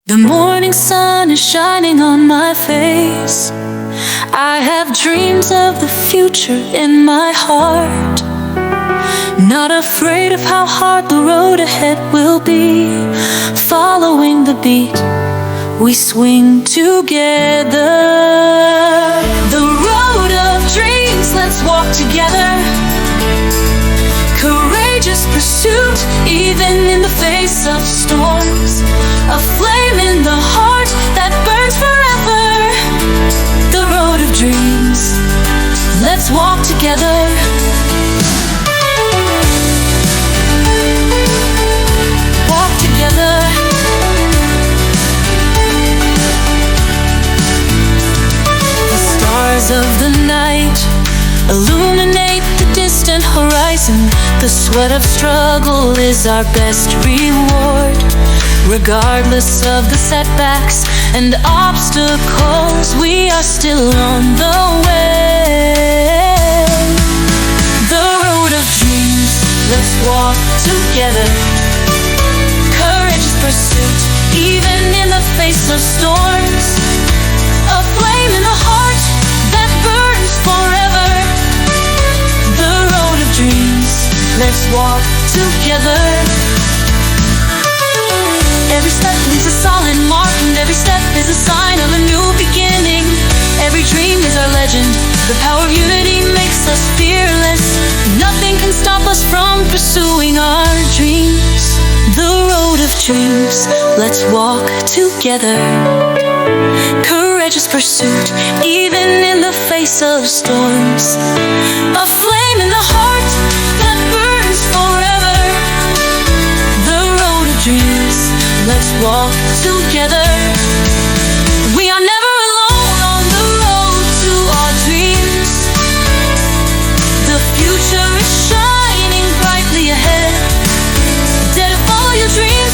The morning sun is shining on my face. I have dreams of the future in my heart. Not afraid of how hard the road ahead will be. Following the beat, we swing together. The road of dreams, let's walk together. Courageous pursuit, even in the face of storms. A flame in the heart that burns forever. The road of dreams, let's walk together. Walk together. The stars of the night illuminate the distant horizon. The sweat of struggle is our best reward. Regardless of the setbacks and obstacles, we are still on the way. The road of dreams, let's walk together. Courageous pursuit, even in the face of storms. A flame in the heart that burns forever. The road of dreams, let's walk together. Every step leaves a solid mark, and every step is a sign of a new beginning. Every dream is our legend. The power of unity makes us fearless. Nothing can stop us from pursuing our dreams. The road of dreams, let's walk together. Courageous pursuit, even in the face of storms. A flame in the heart that burns forever. The road of dreams, let's walk together. We are never alone on the road to our dreams. The future is shining brightly ahead. Dare to follow your dreams.